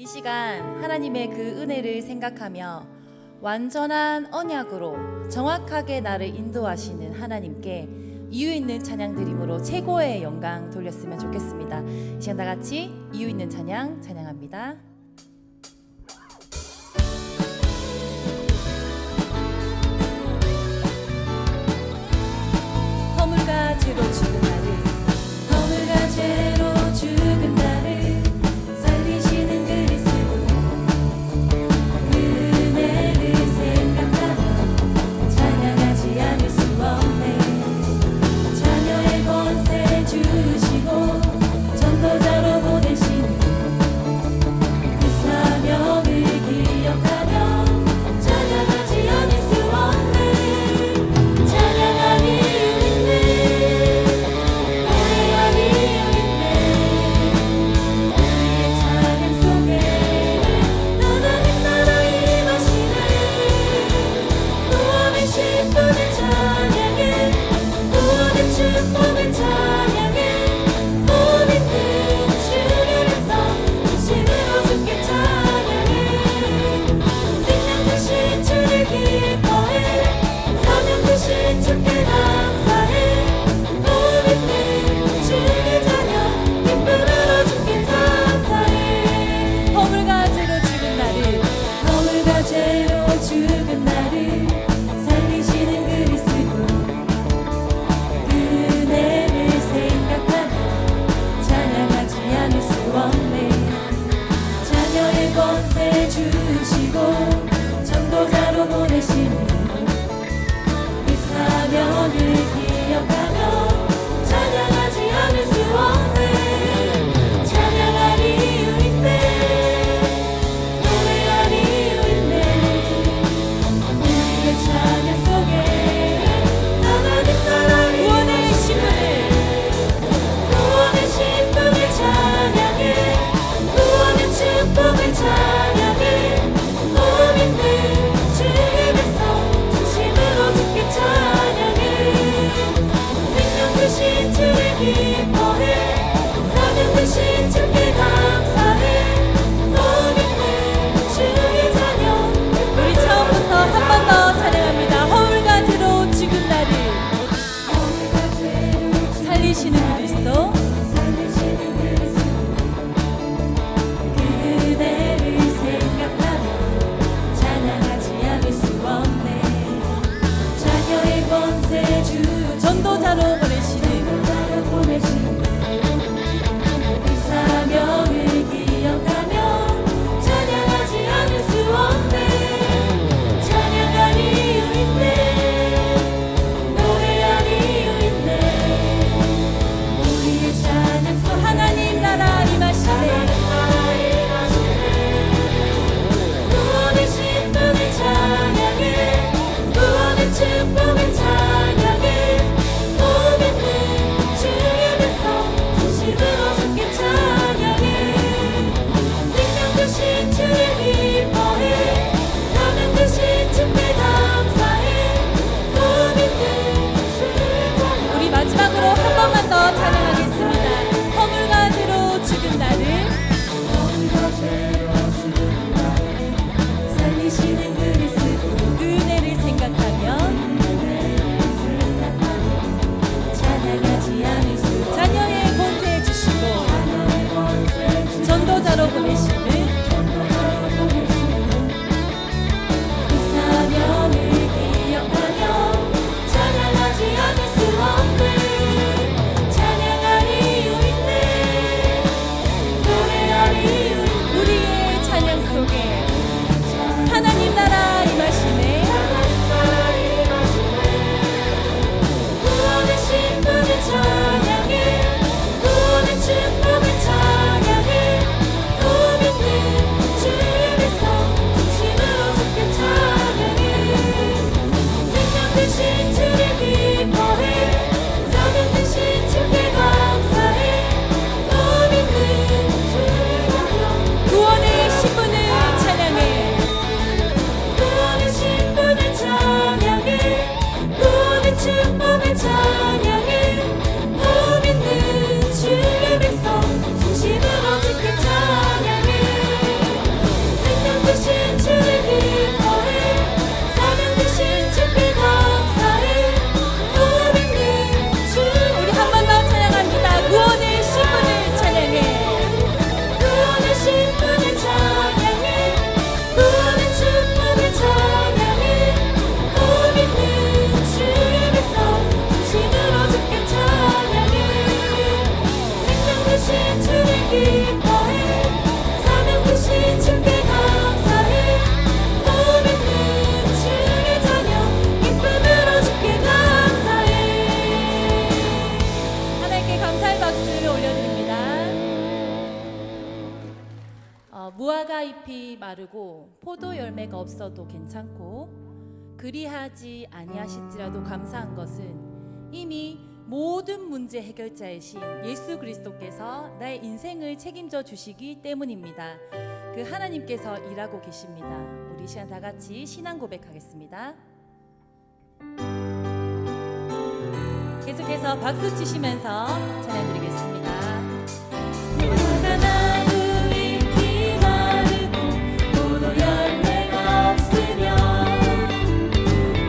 시간 하나님의 그 은혜를 생각하며 완전한 언약으로 정확하게 나를 인도하시는 하나님께 이유 있는 찬양 드림으로 최고의 영광 돌렸으면 좋겠습니다. 이 시간 다 같이 이유 있는 찬양 찬양합니다. 허물과 죄로 죽은 나를, 허물과 죄로 죽은 나를 살리시는 그리스도, 그 은혜를 생각하며 찬양하지 않을 수 없네. 자녀의 권세 주시고 전도자로 보내시는 무화과 잎이 마르고 포도 열매가 없어도 괜찮고 그리하지 아니하실지라도 감사한 것은 이미 모든 문제 해결자이신 예수 그리스도께서 나의 인생을 책임져 주시기 때문입니다. 그 하나님께서 일하고 계십니다. 우리 이 시간 다 같이 신앙 고백하겠습니다. 계속해서 박수 치시면서 찬양 드리겠습니다. 무화과 나무 잎이 마르고 포도 열매가 없으면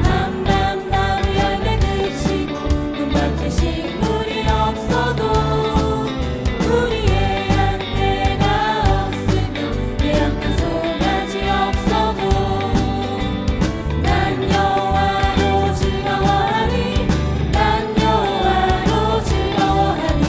감람나무 열매 그치고 눈밭에 식물이 없어도 우리의 양떼가 없으면 내 양간 송아지 없어도 난 여호와로 즐거워하리 난 여호와로 즐거워하리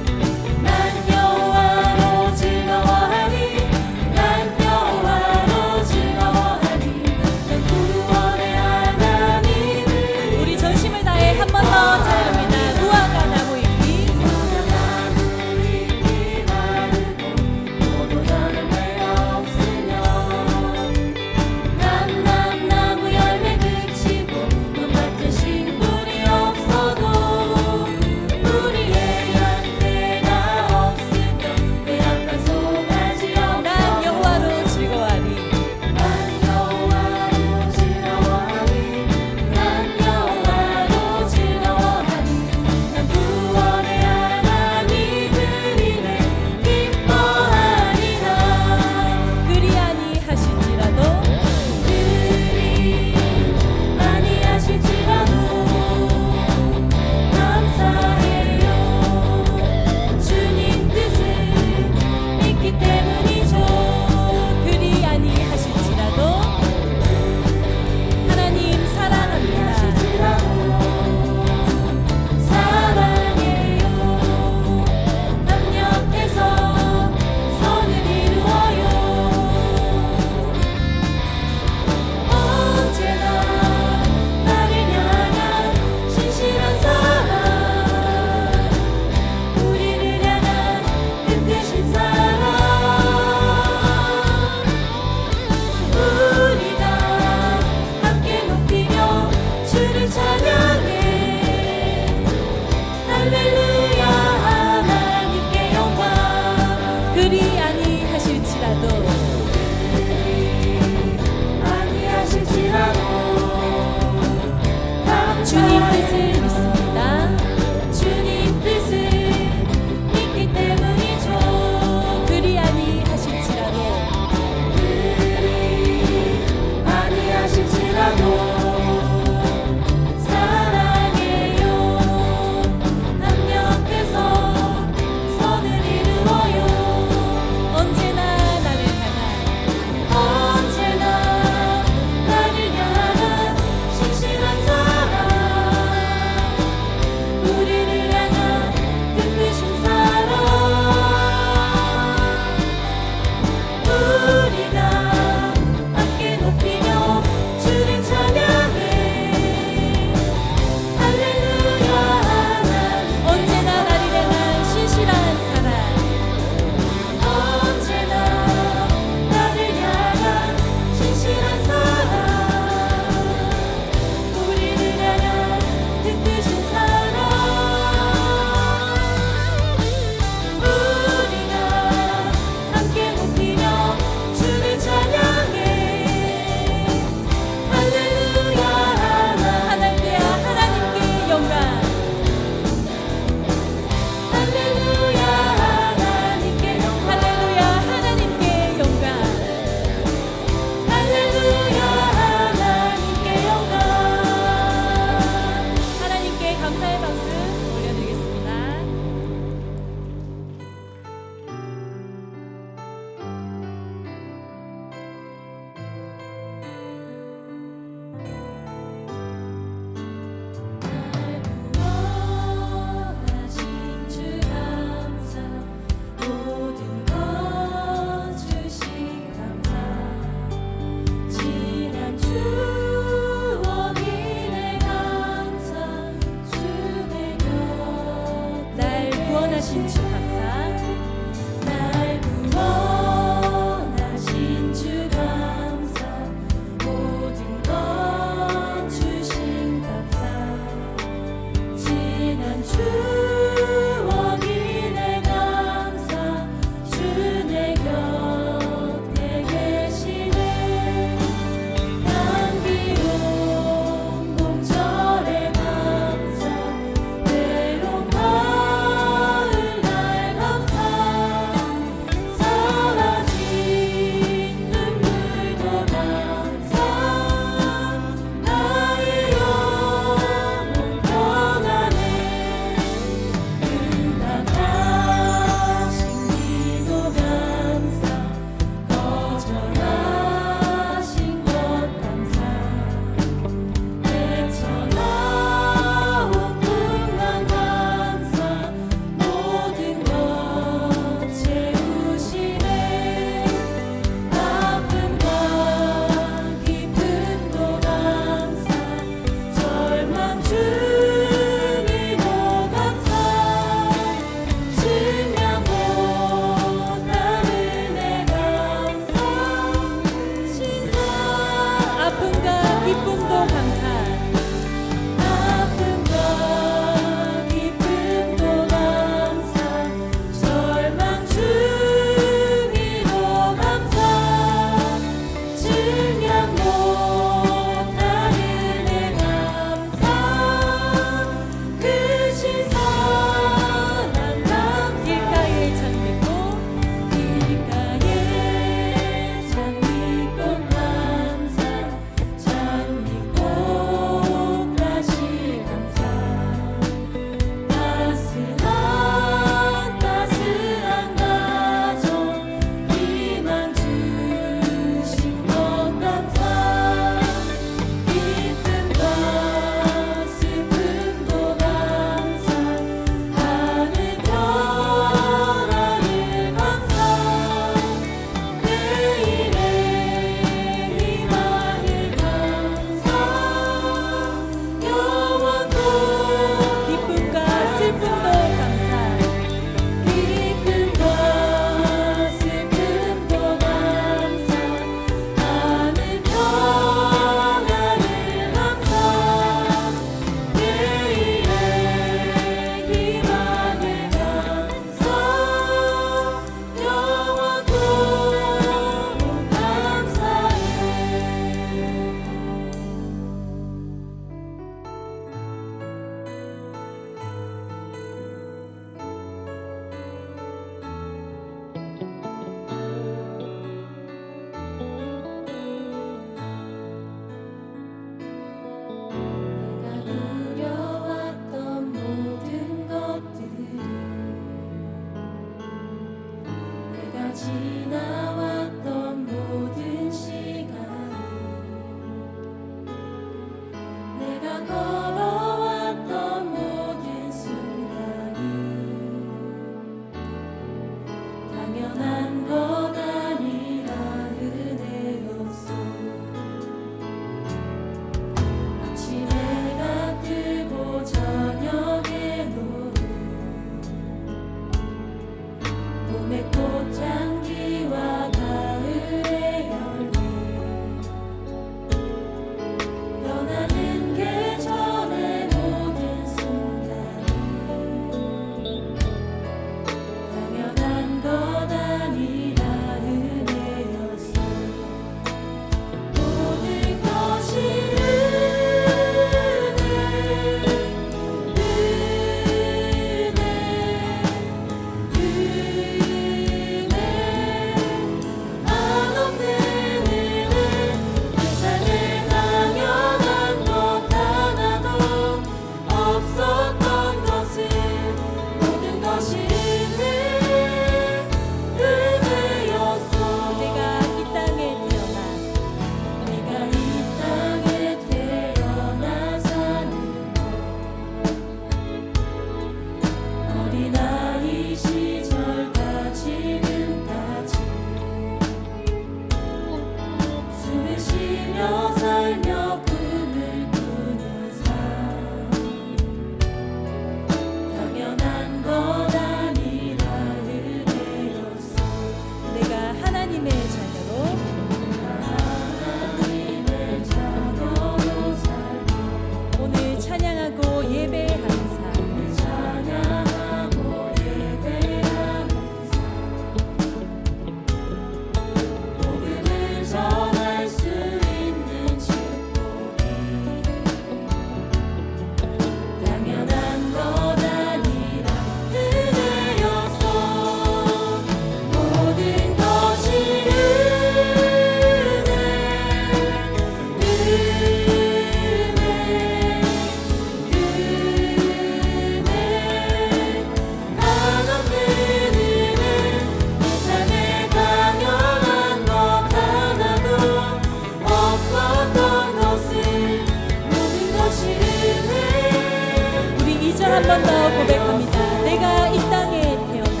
한 번 더 고백합니다. 내가 이 땅에 태어나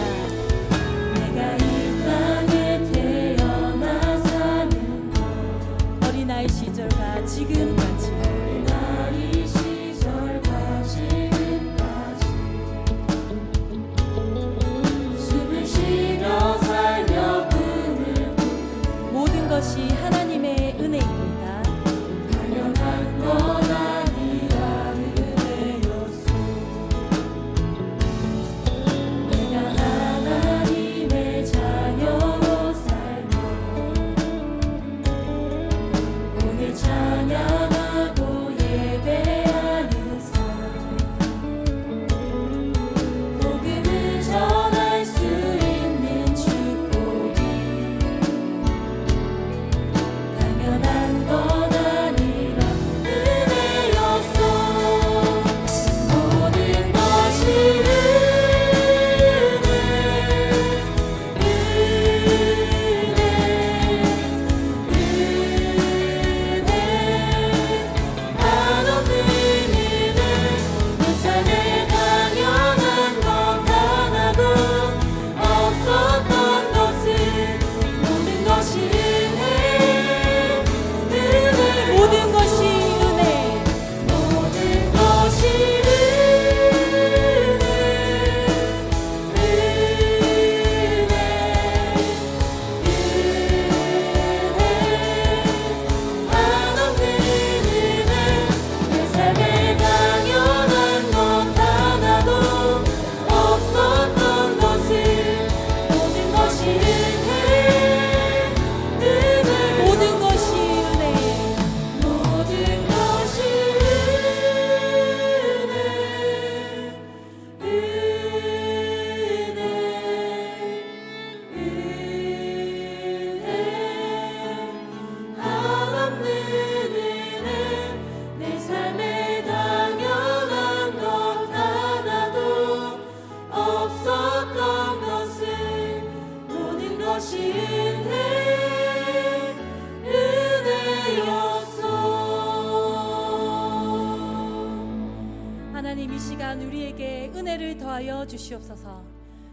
사는 어린아이 시절과 지금까지 숨을 쉬며 살며 모든 것이 하나님의 은혜입니다. 당연한 건 아니라 은혜였소. 내가 하나님의 자녀로 살며 오늘 찬양하고 예배하는 삶, 복음을 전할 수 있는 축복이 당연한 건 아니라 은혜였어. 모든 것이 한없는 은혜. 내 삶에 당연한 것 하나도 없었던 것을 모든 것이 은혜. 모든 것이 은혜. 모든 것이 한없는 은혜. 내 삶에 당연한 것 하나도 없었던 것을 모든 것이 은혜. 모든 것이 은혜. 모든 것이 한없는 은혜. 내 삶에 당연한 것 하나도 없었던 것을 모든 것이 은혜였소. 하나님, 이 시간 우리에게 은혜를 더하여 주시옵소서.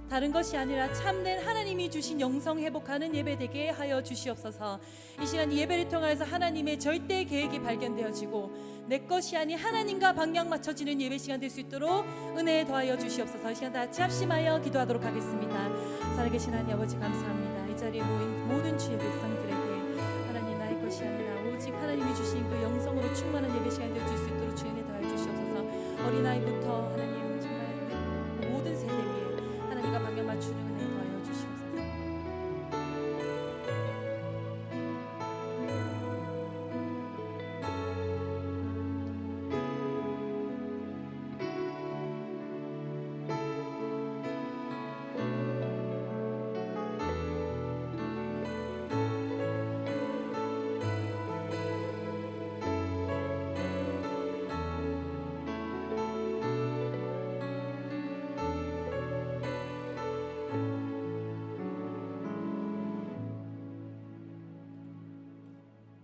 다른 것이 아니라 참된 하나님이 주신 영성 회복하는 예배 되게 하여 주시옵소서. 이 시간 이 예배를 통해서 하나님의 절대 계획이 발견되어지고 내 것이 아닌 하나님과 방향 맞춰지는 예배 시간 될 수 있도록 은혜 더하여 주시옵소서. 이 시간 다 같이 합심하여 기도하도록 하겠습니다. 살아계신 하나님 아버지, 감사합니다. 이 자리에 모인 모든 주의 백성들에게 하나님, 나의 것이 아니라 오직 하나님이 주신 그 영성으로 충만한 예배 시간 되어질 수 있도록 주의 은혜 더하여 주시옵소서. 어린아이부터 하나님 정말 모든 세대 위에 하나님과 방향 맞추는 은혜 더하여 주시옵소서.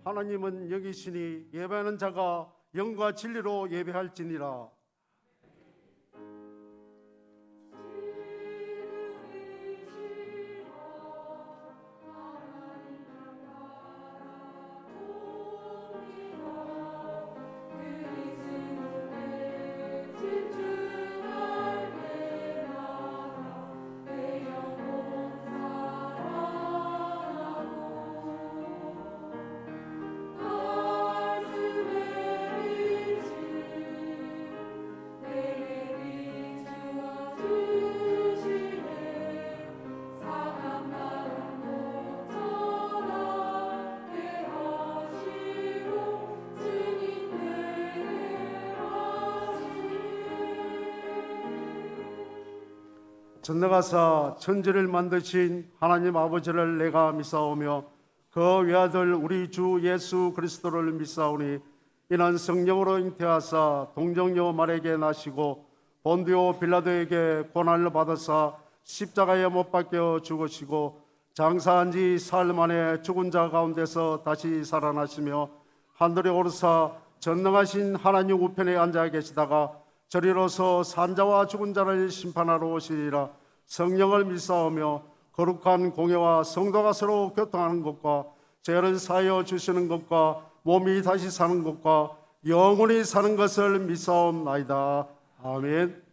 하나님은 여기 있으니 예배하는 자가 영과 진리로 예배할지니라. 전능하사 천지를 만드신 하나님 아버지를 내가 믿사오며 그 외아들 우리 주 예수 그리스도를 믿사오니 이는 성령으로 잉태하사 동정녀 마리아에게 나시고 본디오 빌라도에게 고난을 받으사 십자가에 못 박혀 죽으시고 장사한 지 사흘 만에 죽은 자 가운데서 다시 살아나시며 하늘에 오르사 전능하신 하나님 우편에 앉아 계시다가 저리로서 산자와 죽은 자를 심판하러 오시리라. 성령을 믿사오며 거룩한 공예와 성도가 서로 교통하는 것과 죄를 사하여 주시는 것과 몸이 다시 사는 것과 영원히 사는 것을 믿사옵나이다. 아멘.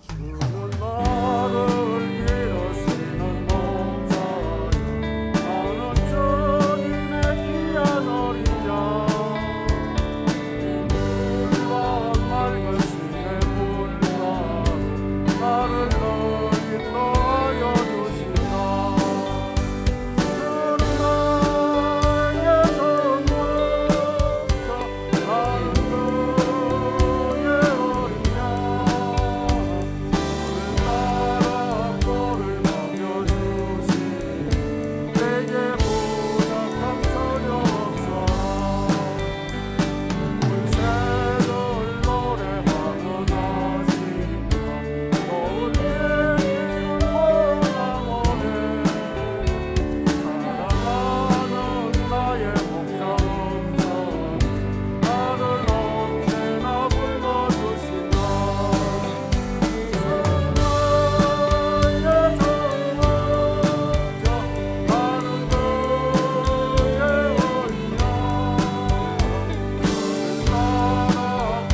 주는 나를 일으키는 목자니 나는 주님의 귀한 어린 양 물과 맑은 신의 물과 나를 인도하여 주시나 주는 나의 전목자 나는 그의 어린 양 나라 꼴을 먹여주시니 내게 부족함 전혀 없어라 물새들 노래하며 나시니까 거울 내리는 홀라모네 사랑하는 나의 목자로서 나를 언제나 불러주신다 나의 전목자 나는 그의 어린 나라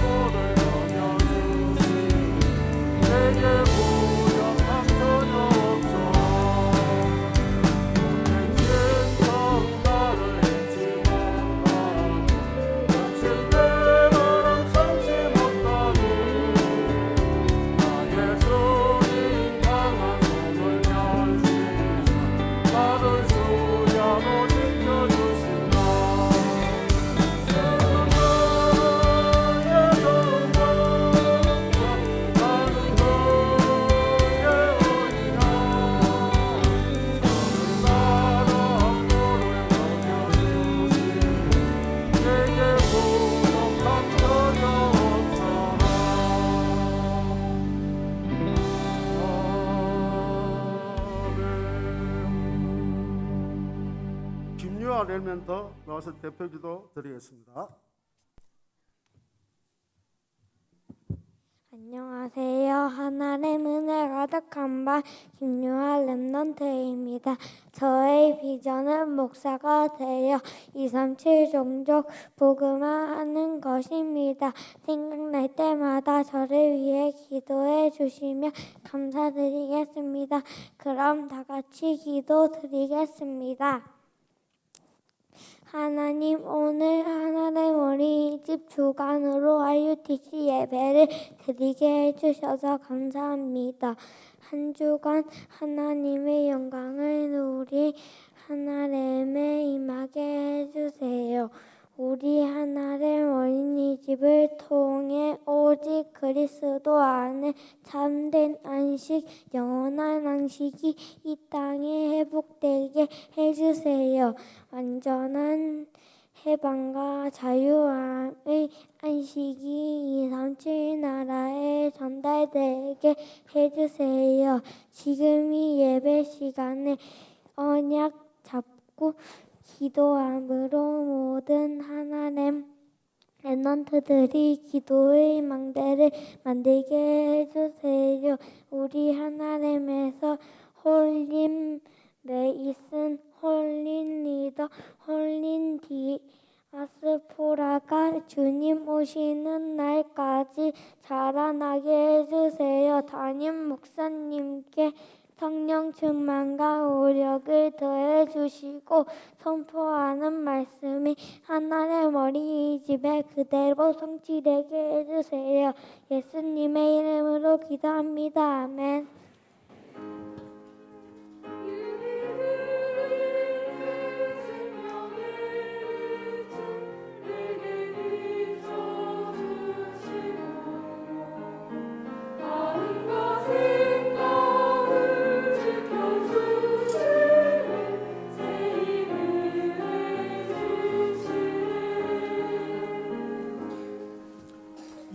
꼴을 먹여주시니 내게 부족함 전혀 없어라 행진성 나를 잊지 못하고 거칠 때로는 참지 못하니 나의 주님 강한 손을 펴시사 나를 주야로 지켜주신다 주는 나의 전목자 나는 그의 어린 양 나라 꼴을 먹여주시니 내게 부족함 전혀 없어라. 김유아 렐멘터 나와서 대표기도 드리겠습니다. 안녕하세요. 하나님의 은혜 가득한 반 김유아 랩넌트입니다. 저의 비전은 목사가 되어 237 종족 복음화하는 것입니다. 생각날 때마다 저를 위해 기도해 주시면 감사드리겠습니다. 그럼 다 같이 기도드리겠습니다. 하나님, 오늘 하나님 어린이집 주간으로 RUTC 예배를 드리게 해주셔서 감사합니다. 한 주간 하나님의 영광을 누리 하나님에 임하게 해주세요. 우리 하나님 어린이집을 통해 오직 그리스도 안에 참된 안식, 영원한 안식이 이 땅에 회복되게 해주세요. 완전한 해방과 자유함의 안식이 237 나라에 전달되게 해주세요. 지금 이 예배 시간에 언약 잡고 기도함으로 모든 하나님 랩넌트들이 기도의 망대를 만들게 해주세요. 우리 하나님에서 홀린 메이슨, 홀린 리더, 홀린 디아스포라가 주님 오시는 날까지 자라나게 해주세요. 담임 목사님께 성령 충만과 오력을 더해 주시고 선포하는 말씀이 하나님 어린이집에 그대로 성취되게 해주세요. 예수님의 이름으로 기도합니다. 아멘.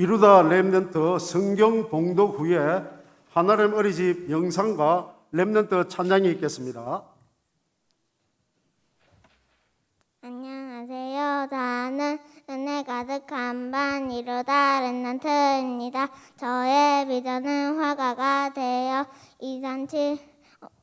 이루다 렘넌트 성경 봉독 후에 하나님 어린이집 영상과 렘넌트 찬양이 있겠습니다. 저는 은혜 가득한 반 이루다 랩넌트입니다. 저의 비전은 화가가 되어 이산치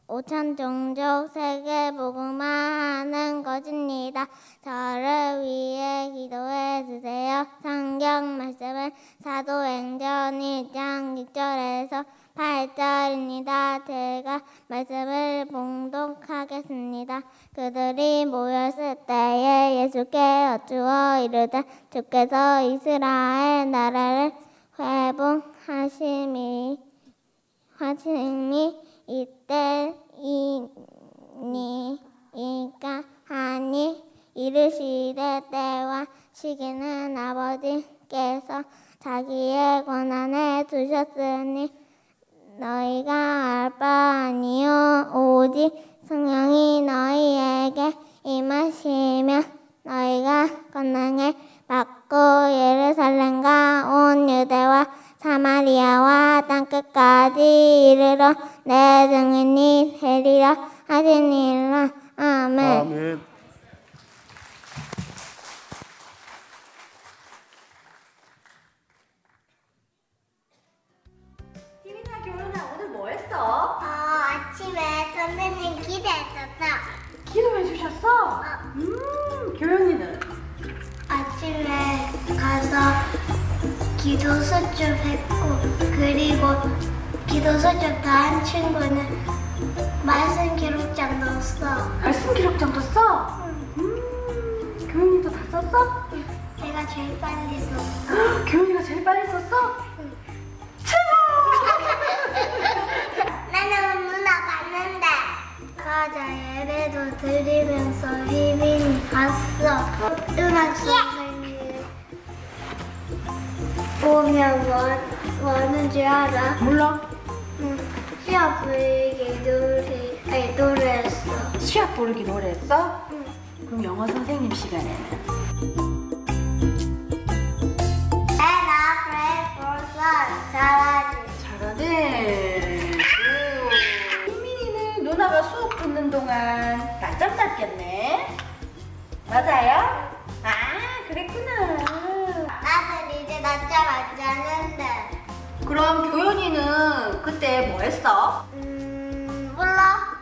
5천 종족 세계 복음화하는 것입니다. 저를 위해 기도해 주세요. 성경 말씀은 사도행전 1장 6절에서 8절입니다. 제가 말씀을 봉독하겠습니다. 그들이 모였을 때에 예수께 여쭈어 이르되 주께서 이스라엘 나라를 회복하심이 이때이니까 하니 이르시되 때와 시기는 아버지께서 자기의 권한에 두셨으니 너희가 알 바 아니요 오직 성령이 너희에게 임하시면 너희가 권능을 받고 예루살렘과 온 유대와 사마리아와 땅끝까지 이르러 내 증인이 되리라 하시니라. 아멘. 아멘. 희민아, 교훈아, 오늘 뭐 했어? 아침에 선생님 기대했었어. 기도해 주셨어? 교현이는? 아침에 가서 기도 수첩 했고 그리고 기도 수첩 다 한 친구는 말씀 기록장 넣었어. 말씀 기록장도 써? 교현이도 다 썼어? 내가 제일 빨리 썼어. 교현이가 제일 빨리 썼어? 나는 누나 봤는데 과자 예배도 드리면서 희민이 봤어. 음악 선생님 오면 뭐는 줄 알아? 몰라. 시합 부르기 노래했어. 시합 부르기 노래했어? 그럼 영어 선생님 시간에는? And I pray for son. 잘하지. 잘하네. 희민이는 누나가 수업 듣는 동안 낮잠 잤겠네. 맞아요? 아, 그랬구나. 나는 이제 낮잠 안 자는데. 그럼 교현이는 그때 뭐 했어? 몰라.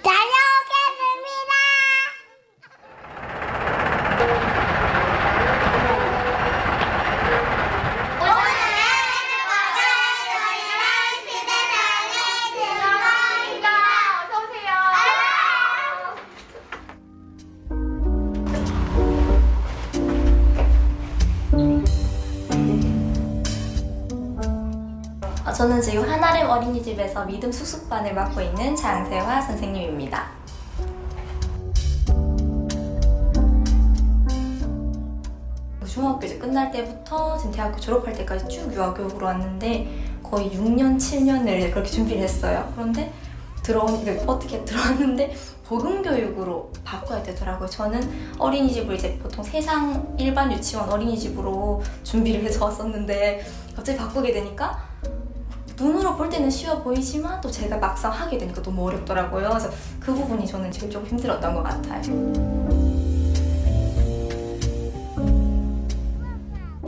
다녀오겠습니다. 저는 지금 하나림 어린이집에서 믿음 숙숙반을 맡고 있는 장세화 선생님입니다. 중학교 이제 끝날 때부터 지금 대학교 졸업할 때까지 쭉 유아교육으로 왔는데 거의 6년, 7년을 그렇게 준비를 했어요. 그런데 어떻게 들어왔는데 복음교육으로 바꿔야 되더라고요. 저는 어린이집을 이제 보통 세상 일반 유치원 어린이집으로 준비를 해서 왔었는데 갑자기 바꾸게 되니까 눈으로 볼 때는 쉬워 보이지만 또 제가 막상 하게 되니까 너무 어렵더라고요. 그래서 그 부분이 저는 제일 좀 힘들었던 것 같아요.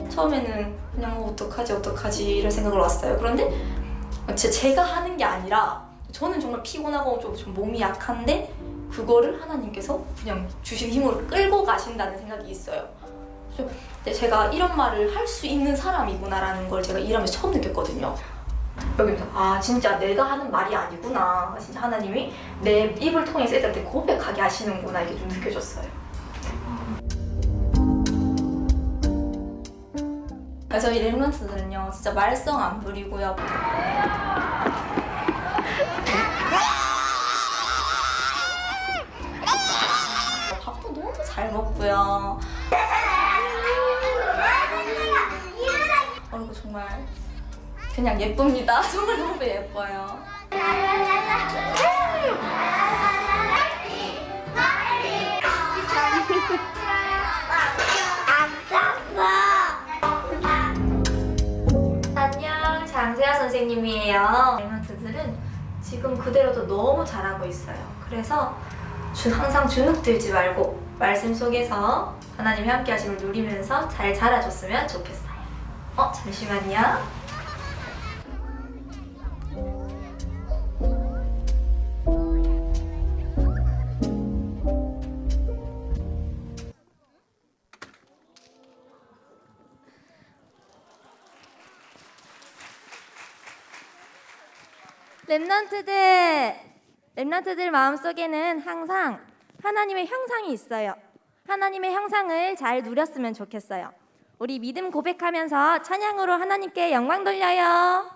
처음에는 그냥 어떡하지 이런 생각으로 왔어요. 그런데 제가 하는 게 아니라 저는 정말 피곤하고 좀 몸이 약한데 그거를 하나님께서 그냥 주신 힘으로 끌고 가신다는 생각이 있어요. 그래서 제가 이런 말을 할 수 있는 사람이구나라는 걸 제가 일하면서 처음 느꼈거든요. 여기서 진짜 내가 하는 말이 아니구나. 진짜 하나님이 내 입을 통해서 애들한테 고백하게 하시는구나. 이게 좀 느껴졌어요. 저희 랩런트들은요 진짜 말썽 안 부리고요. 있고요. 얼굴 정말 그냥 예쁩니다. 정말 너무 예뻐요. 안녕, 장세아 선생님이에요. 랩런트들은 지금 그대로도 너무 잘하고 있어요. 그래서 항상 주눅 들지 말고 말씀 속에서 하나님의 함께 하심을 누리면서 잘 자라줬으면 좋겠어요. 잠시만요. 랩런트들 마음속에는 항상 하나님의 형상이 있어요. 하나님의 형상을 잘 누렸으면 좋겠어요. 우리 믿음 고백하면서 찬양으로 하나님께 영광 돌려요.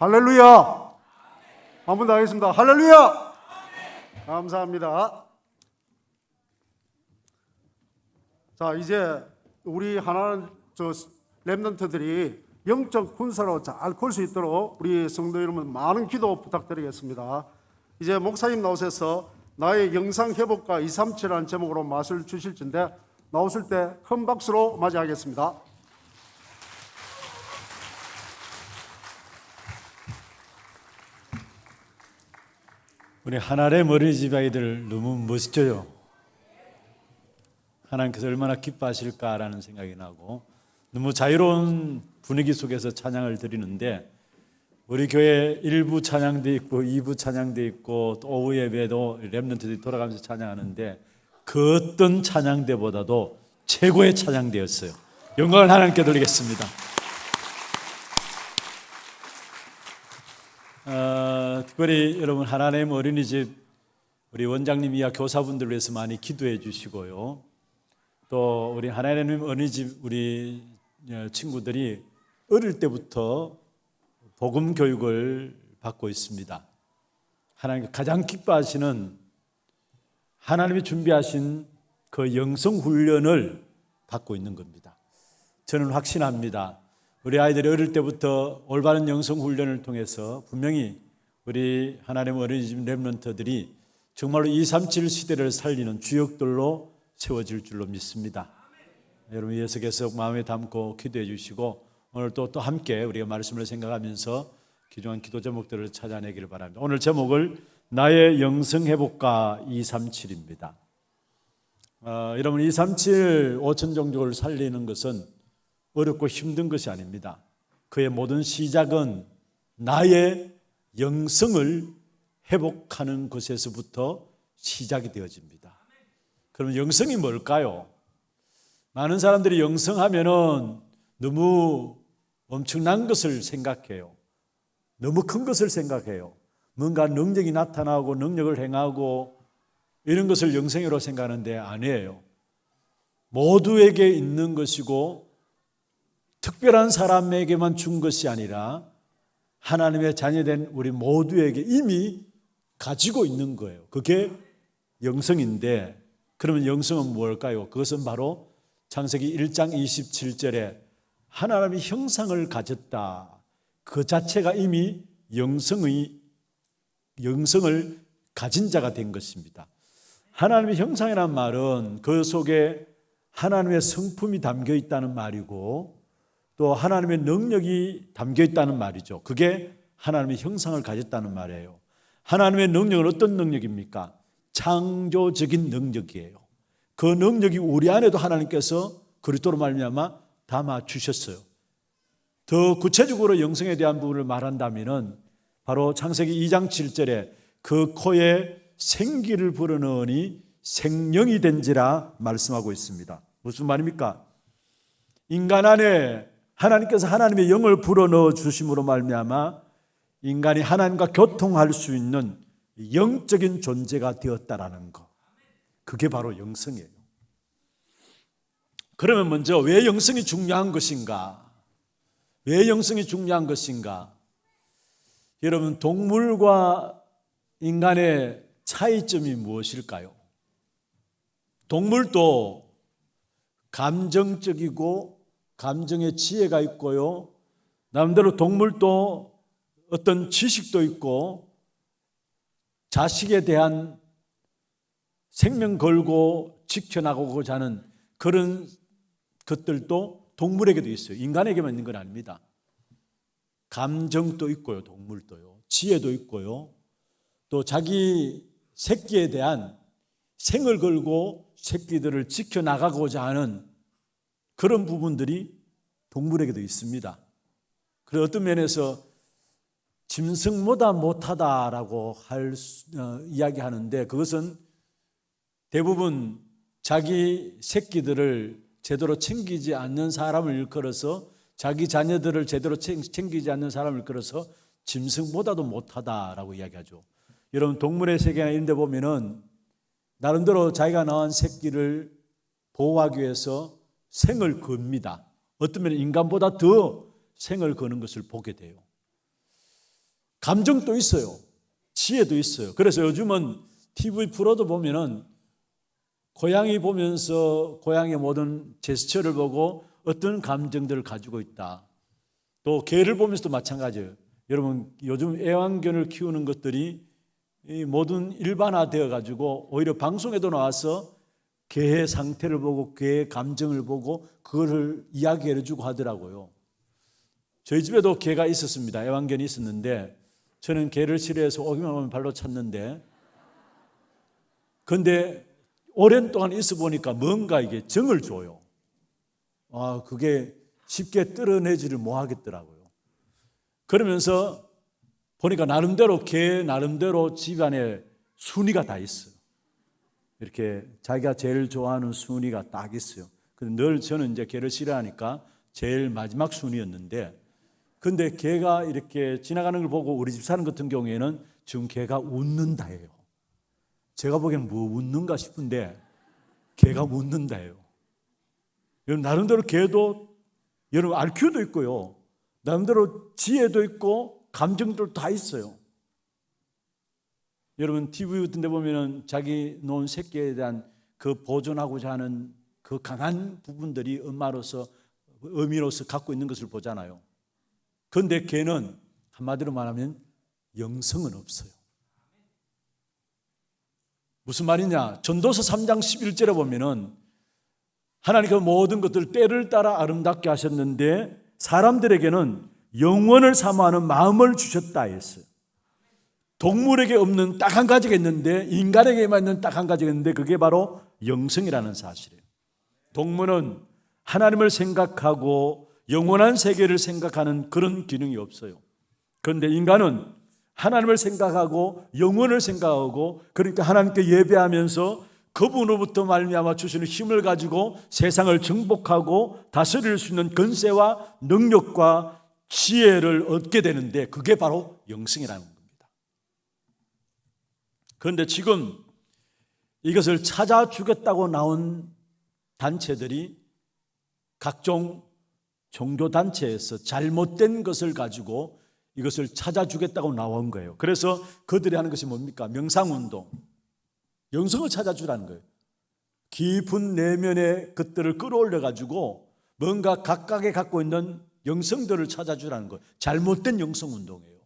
할렐루야! 한 번 더 하겠습니다. 할렐루야! 감사합니다. 자, 이제 우리 하나는 렘넌트들이 영적 군사로 잘 클 수 있도록 우리 성도 여러분 많은 기도 부탁드리겠습니다. 이제 목사님 나오셔서 나의 영상 회복과 237이라는 제목으로 말씀을 주실 텐데 나오실 때 큰 박수로 맞이하겠습니다. 우리 하나님 어린이집 아이들 너무 멋져요. 하나님께서 얼마나 기뻐하실까라는 생각이 나고 너무 자유로운 분위기 속에서 찬양을 드리는데 우리 교회 1부 찬양도 있고 2부 찬양도 있고 또 오후 예배도 렘넌트들이 돌아가면서 찬양하는데 그 어떤 찬양대보다도 최고의 찬양대였어요. 영광을 하나님께 돌리겠습니다. 특별히 여러분 하나님 어린이집 우리 원장님 이하 교사분들을 위해서 많이 기도해 주시고요. 또 우리 하나님 어린이집 우리 친구들이 어릴 때부터 복음 교육을 받고 있습니다. 하나님께 가장 기뻐하시는 하나님이 준비하신 그 영성 훈련을 받고 있는 겁니다. 저는 확신합니다. 우리 아이들이 어릴 때부터 올바른 영성 훈련을 통해서 분명히 우리 하나님 어린이집 렘넌트들이 정말로 237 시대를 살리는 주역들로 세워질 줄로 믿습니다. 여러분 위에서 계속 마음에 담고 기도해 주시고 오늘 또 함께 우리가 말씀을 생각하면서 귀중한 기도 제목들을 찾아내기를 바랍니다. 오늘 제목을 나의 영성 회복가 237입니다. 여러분 237 5천 종족을 살리는 것은 어렵고 힘든 것이 아닙니다. 그의 모든 시작은 나의 영성을 회복하는 것에서부터 시작이 되어집니다. 그럼 영성이 뭘까요? 많은 사람들이 영성하면은 너무 엄청난 것을 생각해요. 너무 큰 것을 생각해요. 뭔가 능력이 나타나고 능력을 행하고 이런 것을 영성으로 생각하는데 아니에요. 모두에게 있는 것이고 특별한 사람에게만 준 것이 아니라 하나님의 자녀된 우리 모두에게 이미 가지고 있는 거예요. 그게 영성인데 그러면 영성은 뭘까요? 그것은 바로 창세기 1장 27절에 하나님의 형상을 가졌다. 그 자체가 이미 영성을 가진 자가 된 것입니다. 하나님의 형상이라는 말은 그 속에 하나님의 성품이 담겨 있다는 말이고 또 하나님의 능력이 담겨 있다는 말이죠. 그게 하나님의 형상을 가졌다는 말이에요. 하나님의 능력은 어떤 능력입니까? 창조적인 능력이에요. 그 능력이 우리 안에도 하나님께서 그리스도로 말미암아 담아 주셨어요. 더 구체적으로 영성에 대한 부분을 말한다면 바로 창세기 2장 7절에 그 코에 생기를 불어넣으니 생명이 된지라 말씀하고 있습니다. 무슨 말입니까? 인간 안에 하나님께서 하나님의 영을 불어넣어 주심으로 말미암아 인간이 하나님과 교통할 수 있는 영적인 존재가 되었다라는 것. 그게 바로 영성이에요. 그러면 먼저 왜 영성이 중요한 것인가? 왜 영성이 중요한 것인가? 여러분 동물과 인간의 차이점이 무엇일까요? 동물도 감정적이고 감정의 지혜가 있고요. 나름대로 동물도 어떤 지식도 있고 자식에 대한 생명 걸고 지켜나가고자 하는 그런 것들도 동물에게도 있어요. 인간에게만 있는 건 아닙니다. 감정도 있고요. 동물도요. 지혜도 있고요. 또 자기 새끼에 대한 생을 걸고 새끼들을 지켜나가고자 하는 그런 부분들이 동물에게도 있습니다. 그래서 어떤 면에서 짐승보다 못하다라고 이야기하는데 그것은 대부분 자기 새끼들을 제대로 챙기지 않는 사람을 일컬어서 자기 자녀들을 제대로 챙기지 않는 사람을 일컬어서 짐승보다도 못하다라고 이야기하죠. 여러분 동물의 세계나 이런 데 보면은 나름대로 자기가 낳은 새끼를 보호하기 위해서 생을 겁니다. 어떤 면에 인간보다 더 생을 거는 것을 보게 돼요. 감정도 있어요. 지혜도 있어요. 그래서 요즘은 TV 프로도 보면은 고양이 보면서 고양이의 모든 제스처를 보고 어떤 감정들을 가지고 있다. 또 개를 보면서도 마찬가지예요. 여러분 요즘 애완견을 키우는 것들이 이 모든 일반화되어 가지고 오히려 방송에도 나와서 개의 상태를 보고 개의 감정을 보고 그거를 이야기해 주고 하더라고요. 저희 집에도 개가 있었습니다. 애완견이 있었는데 저는 개를 싫어해서 오기만 하면 발로 찼는데 근데 오랜 동안 있어 보니까 뭔가 이게 정을 줘요. 그게 쉽게 뜯어내지를 못하겠더라고요. 그러면서 보니까 나름대로 개 나름대로 집안에 순위가 다 있어요. 이렇게 자기가 제일 좋아하는 순위가 딱 있어요. 근데 늘 저는 이제 개를 싫어하니까 제일 마지막 순위였는데 근데 개가 이렇게 지나가는 걸 보고 우리 집 사는 같은 경우에는 지금 개가 웃는다예요. 제가 보기에는 뭐 웃는가 싶은데 개가 웃는다예요. 여러분 나름대로 개도 여러분 IQ도 있고요. 나름대로 지혜도 있고 감정도 다 있어요. 여러분 TV 같은 데 보면은 자기 놓은 새끼에 대한 그 보존하고자 하는 그 강한 부분들이 엄마로서 의미로서 갖고 있는 것을 보잖아요. 그런데 개는 한마디로 말하면 영성은 없어요. 무슨 말이냐? 전도서 3장 11절에 보면은 하나님 그 모든 것들 때를 따라 아름답게 하셨는데 사람들에게는 영원을 사모하는 마음을 주셨다 했어요. 동물에게 없는 딱 한 가지가 있는데 인간에게만 있는 딱 한 가지가 있는데 그게 바로 영성이라는 사실이에요. 동물은 하나님을 생각하고 영원한 세계를 생각하는 그런 기능이 없어요. 그런데 인간은 하나님을 생각하고 영원을 생각하고 그러니까 하나님께 예배하면서 그분으로부터 말미암아 주시는 힘을 가지고 세상을 정복하고 다스릴 수 있는 권세와 능력과 지혜를 얻게 되는데 그게 바로 영성이라는 겁니다. 그런데 지금 이것을 찾아주겠다고 나온 단체들이 각종 종교단체에서 잘못된 것을 가지고 이것을 찾아주겠다고 나온 거예요. 그래서 그들이 하는 것이 뭡니까? 명상운동, 영성을 찾아주라는 거예요. 깊은 내면의 것들을 끌어올려 가지고 뭔가 각각에 갖고 있는 영성들을 찾아주라는 거예요. 잘못된 영성운동이에요.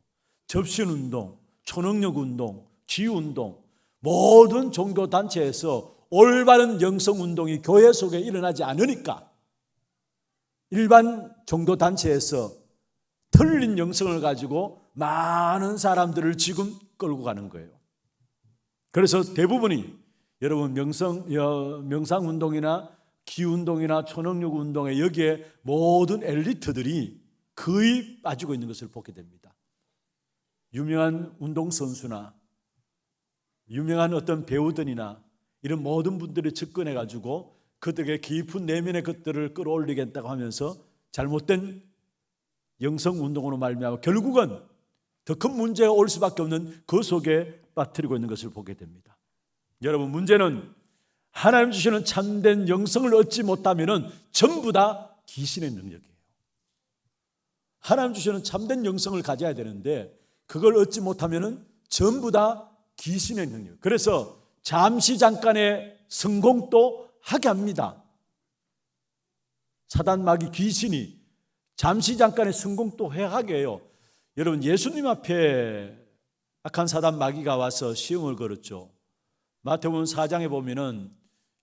접신운동, 초능력운동, 기운동, 모든 종교단체에서 올바른 영성운동이 교회 속에 일어나지 않으니까 일반 종교단체에서 틀린 영성을 가지고 많은 사람들을 지금 끌고 가는 거예요. 그래서 대부분이 여러분 명상운동이나 기운동이나 초능력운동에 여기에 모든 엘리트들이 거의 빠지고 있는 것을 보게 됩니다. 유명한 운동선수나 유명한 어떤 배우들이나 이런 모든 분들이 접근해 가지고 그들에게 깊은 내면의 것들을 끌어올리겠다고 하면서 잘못된 영성운동으로 말미암아 결국은 더 큰 문제가 올 수밖에 없는 그 속에 빠뜨리고 있는 것을 보게 됩니다. 여러분 문제는 하나님 주시는 참된 영성을 얻지 못하면 전부 다 귀신의 능력이에요. 하나님 주시는 참된 영성을 가져야 되는데 그걸 얻지 못하면 전부 다 귀신의 능력. 그래서 잠시 잠깐의 성공도 하게 합니다. 사단 마귀 귀신이 잠시 잠깐의 성공도 하게 해요. 여러분 예수님 앞에 악한 사단 마귀가 와서 시험을 걸었죠. 마태복음 4장에 보면은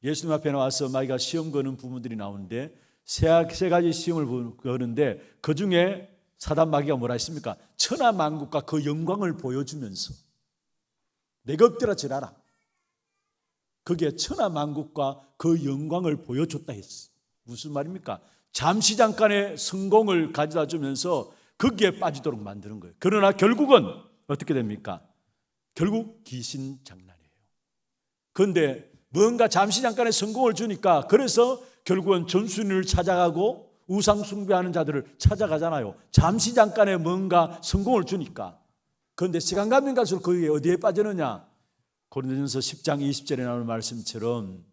예수님 앞에 나와서 마귀가 시험 거는 부분들이 나오는데 세 가지 시험을 거는데 그 중에 사단 마귀가 뭐라 했습니까? 천하만국과 그 영광을 보여주면서 내가 엎드려 지라라. 그게 천하만국과 그 영광을 보여줬다 했어. 무슨 말입니까? 잠시 잠깐의 성공을 가져다 주면서 거기에 빠지도록 만드는 거예요. 그러나 결국은 어떻게 됩니까? 결국 귀신 장난이에요. 그런데 뭔가 잠시 잠깐의 성공을 주니까 그래서 결국은 전순위를 찾아가고 우상 숭배하는 자들을 찾아가잖아요. 잠시 잠깐의 뭔가 성공을 주니까. 그런데 시간 가면 갈수록 그게 어디에 빠지느냐? 고린도전서 10장 20절에 나오는 말씀처럼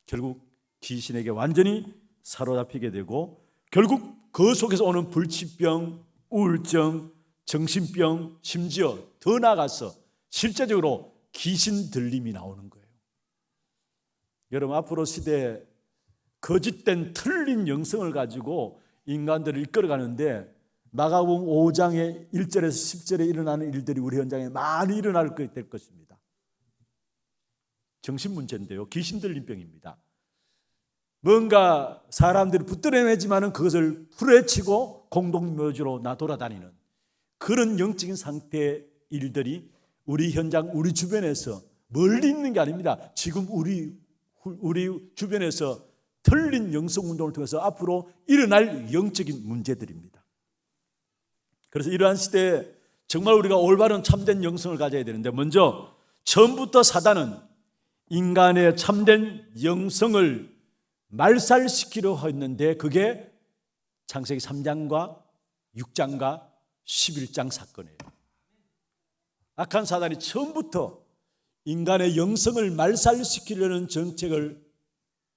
결국 귀신에게 완전히 사로잡히게 되고 결국 그 속에서 오는 불치병, 우울증, 정신병, 심지어 더 나아가서 실제적으로 귀신 들림이 나오는 거예요. 여러분 앞으로 시대에 거짓된 틀린 영성을 가지고 인간들을 이끌어가는데 마가복음 5장의 1절에서 10절에 일어나는 일들이 우리 현장에 많이 일어날 될 것입니다. 정신문제인데요. 귀신 들린 병입니다. 뭔가 사람들이 붙들어내지만은 그것을 풀어헤치고 공동묘지로 돌아다니는 그런 영적인 상태의 일들이 우리 현장, 우리 주변에서 멀리 있는 게 아닙니다. 지금 우리 주변에서 틀린 영성 운동을 통해서 앞으로 일어날 영적인 문제들입니다. 그래서 이러한 시대에 정말 우리가 올바른 참된 영성을 가져야 되는데, 먼저 처음부터 사단은 인간의 참된 영성을 말살시키려 했는데 그게 창세기 3장과 6장과 11장 사건이에요. 악한 사단이 처음부터 인간의 영성을 말살시키려는 정책을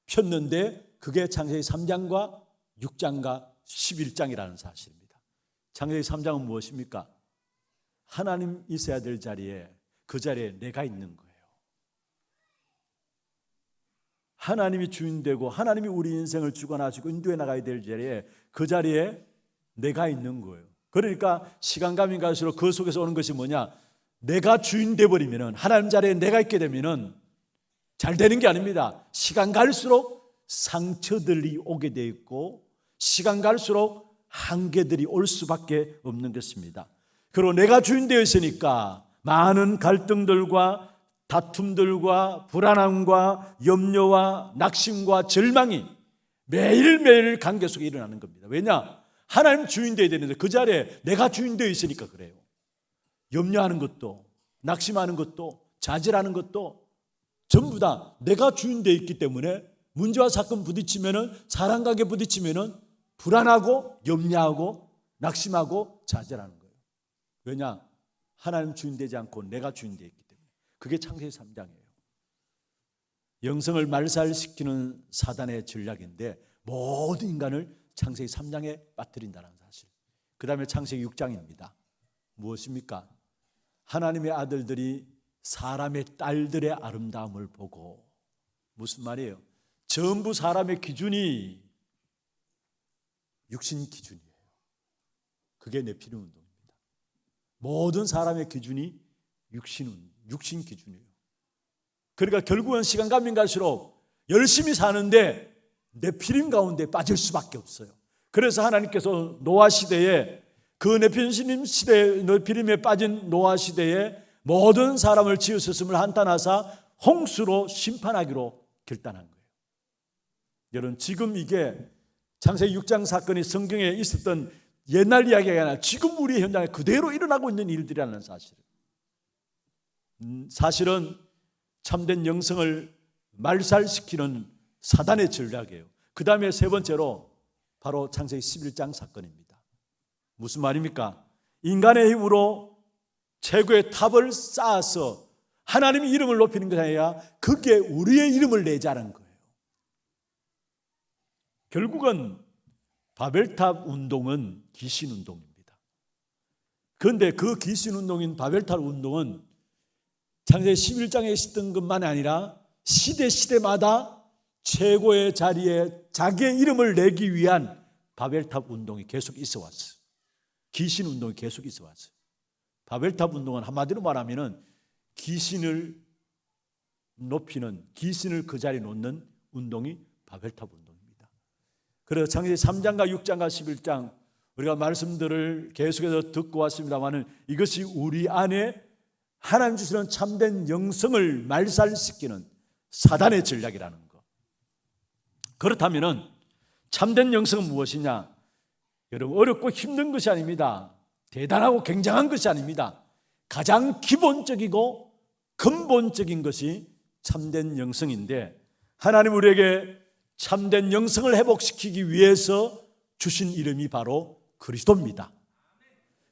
폈는데 그게 창세기 3장과 6장과 11장이라는 사실입니다. 창세기 3장은 무엇입니까? 하나님 있어야 될 자리에, 그 자리에 내가 있는 거예요. 하나님이 주인되고 하나님이 우리 인생을 주관하시고 인도해 나가야 될 자리에, 그 자리에 내가 있는 거예요. 그러니까 시간감이 갈수록 그 속에서 오는 것이 뭐냐? 내가 주인 되어버리면, 하나님 자리에 내가 있게 되면 잘 되는 게 아닙니다. 시간 갈수록 상처들이 오게 돼 있고 시간 갈수록 한계들이 올 수밖에 없는 것입니다. 그리고 내가 주인 되어 있으니까 많은 갈등들과 다툼들과 불안함과 염려와 낙심과 절망이 매일매일 관계 속에 일어나는 겁니다. 왜냐? 하나님 주인 되어야 되는데 그 자리에 내가 주인 되어 있으니까 그래요. 염려하는 것도, 낙심하는 것도, 좌절하는 것도 전부 다 내가 주인 되어 있기 때문에 문제와 사건 부딪히면은, 사람 관계 부딪히면은 불안하고 염려하고 낙심하고 좌절하는 거예요. 왜냐? 하나님 주인 되지 않고 내가 주인 되어 있기 때문에. 그게 창세기 3장이에요. 영성을 말살시키는 사단의 전략인데 모든 인간을 창세기 3장에 빠뜨린다는 사실. 그 다음에 창세기 6장입니다. 무엇입니까? 하나님의 아들들이 사람의 딸들의 아름다움을 보고, 무슨 말이에요? 전부 사람의 기준이 육신 기준이에요. 그게 네피림 운동입니다. 모든 사람의 기준이 육신 기준이에요. 그러니까 결국은 시간 가면 갈수록 열심히 사는데 네피림 가운데 빠질 수밖에 없어요. 그래서 하나님께서 노아 시대에, 그 네피림에 빠진 노아 시대에 모든 사람을 지으셨음을 한탄하사 홍수로 심판하기로 결단한 거예요. 여러분, 지금 이게 창세기 6장 사건이 성경에 있었던 옛날 이야기가 아니라 지금 우리 현장에 그대로 일어나고 있는 일들이라는 사실. 사실은 참된 영성을 말살시키는 사단의 전략이에요. 그 다음에 세 번째로 바로 창세기 11장 사건입니다. 무슨 말입니까? 인간의 힘으로 최고의 탑을 쌓아서 하나님의 이름을 높이는 것이 아니라 그게 우리의 이름을 내자는 거예요. 결국은 바벨탑 운동은 귀신 운동입니다. 그런데 그 귀신 운동인 바벨탑 운동은 창세기 11장에 있었던 것만이 아니라 시대마다 최고의 자리에 자기의 이름을 내기 위한 바벨탑 운동이 계속 있어 왔어요. 귀신 운동이 계속 있어 왔어요. 바벨탑 운동은 한마디로 말하면 귀신을 높이는, 귀신을 그 자리에 놓는 운동이 바벨탑 운동입니다. 그래서 창세기 3장과 6장과 11장 우리가 말씀들을 계속해서 듣고 왔습니다만 이것이 우리 안에 하나님 주시는 참된 영성을 말살시키는 사단의 전략이라는 것. 그렇다면 참된 영성은 무엇이냐? 여러분, 어렵고 힘든 것이 아닙니다. 대단하고 굉장한 것이 아닙니다. 가장 기본적이고 근본적인 것이 참된 영성인데, 하나님 우리에게 참된 영성을 회복시키기 위해서 주신 이름이 바로 그리스도입니다.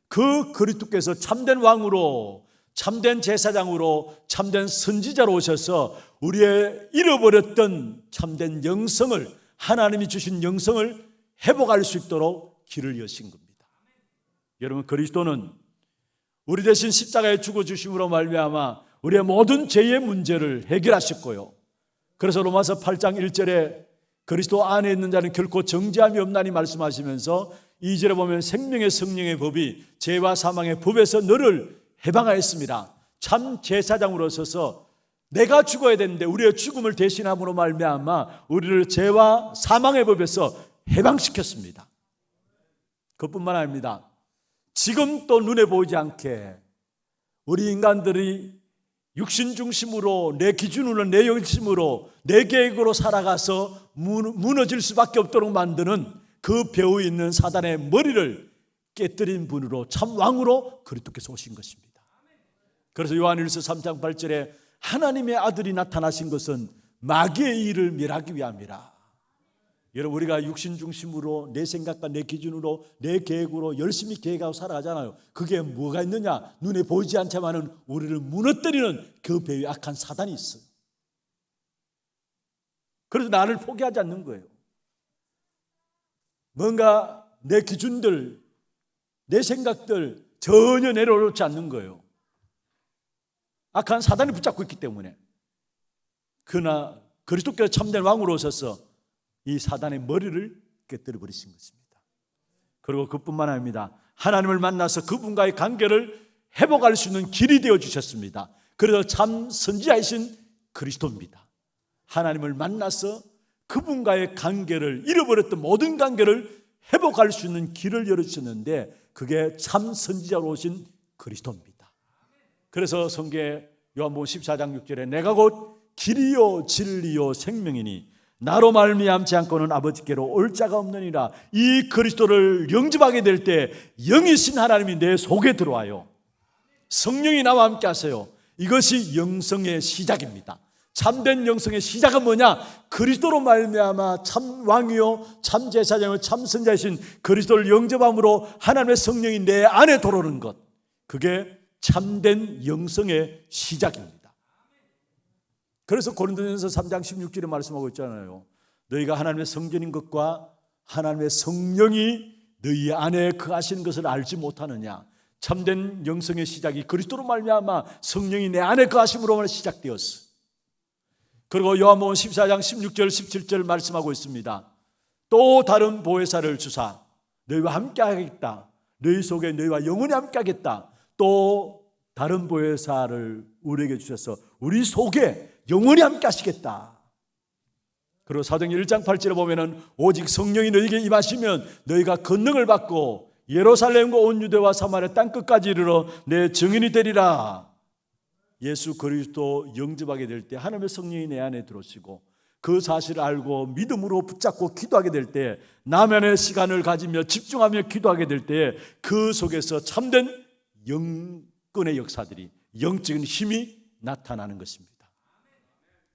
그 그리스도께서 참된 왕으로, 참된 제사장으로, 참된 선지자로 오셔서 우리의 잃어버렸던 참된 영성을, 하나님이 주신 영성을 회복할 수 있도록 길을 여신 겁니다. 여러분, 그리스도는 우리 대신 십자가에 죽어주심으로 말미암아 우리의 모든 죄의 문제를 해결하셨고요. 그래서 로마서 8장 1절에 그리스도 안에 있는 자는 결코 정죄함이 없나니 말씀하시면서 2절에 보면 생명의 성령의 법이 죄와 사망의 법에서 너를 해방하였습니다. 참 제사장으로 서서 내가 죽어야 되는데 우리의 죽음을 대신함으로 말미암아 우리를 죄와 사망의 법에서 해방시켰습니다. 그뿐만 아닙니다. 지금 또 눈에 보이지 않게 우리 인간들이 육신 중심으로 내 기준으로 내 열심으로 내 계획으로 살아가서 무너질 수밖에 없도록 만드는 그 배후에 있는 사단의 머리를 깨뜨린 분으로 참 왕으로 그리스도께서 오신 것입니다. 그래서 요한일서 3장 8절에 하나님의 아들이 나타나신 것은 마귀의 일을 멸하기 위함이라. 여러분, 우리가 육신 중심으로 내 생각과 내 기준으로 내 계획으로 열심히 계획하고 살아가잖아요. 그게 뭐가 있느냐? 눈에 보이지 않지만은 우리를 무너뜨리는 그 배후에 악한 사단이 있어요. 그래서 나를 포기하지 않는 거예요. 뭔가 내 기준들, 내 생각들 전혀 내려놓지 않는 거예요. 악한 사단이 붙잡고 있기 때문에. 그러나 그리스도께서 참된 왕으로 오셔서 이 사단의 머리를 깨뜨려 버리신 것입니다. 그리고 그뿐만 아닙니다. 하나님을 만나서 그분과의 관계를 회복할 수 있는 길이 되어 주셨습니다. 그래서 참 선지자이신 그리스도입니다. 하나님을 만나서 그분과의 관계를, 잃어버렸던 모든 관계를 회복할 수 있는 길을 열어주셨는데 그게 참 선지자로 오신 그리스도입니다. 그래서 성경에 요한복음 14장 6절에 내가 곧 길이요 진리요 생명이니 나로 말미암지 않고는 아버지께로 올 자가 없느니라. 이 그리스도를 영접하게 될 때 영이신 하나님이 내 속에 들어와요. 성령이 나와 함께 하세요. 이것이 영성의 시작입니다. 참된 영성의 시작은 뭐냐? 그리스도로 말미암아 참 왕이요 참 제사장이요 참 선자이신 그리스도를 영접함으로 하나님의 성령이 내 안에 들어오는 것, 그게 참된 영성의 시작입니다. 그래서 고린도전서 3장 16절에 말씀하고 있잖아요. 너희가 하나님의 성전인 것과 하나님의 성령이 너희 안에 거하시는 것을 알지 못하느냐. 참된 영성의 시작이 그리스도로 말미암아 성령이 내 안에 거하심으로 시작되었어. 그리고 요한복음 14장 16절 17절 말씀하고 있습니다. 또 다른 보혜사를 주사 너희와 함께 하겠다. 너희 속에 너희와 영원히 함께 하겠다. 또 다른 보혜사를 우리에게 주셔서 우리 속에 영원히 함께 하시겠다. 그리고 사도행전 1장 8절에 보면은 오직 성령이 너희에게 임하시면 너희가 권능을 받고 예루살렘과 온 유대와 사마리아 땅끝까지 이르러 내 증인이 되리라. 예수 그리스도 영접하게 될 때 하나님의 성령이 내 안에 들어오시고 그 사실을 알고 믿음으로 붙잡고 기도하게 될 때 나만의 시간을 가지며 집중하며 기도하게 될 때 그 속에서 참된 영권의 역사들이, 영적인 힘이 나타나는 것입니다.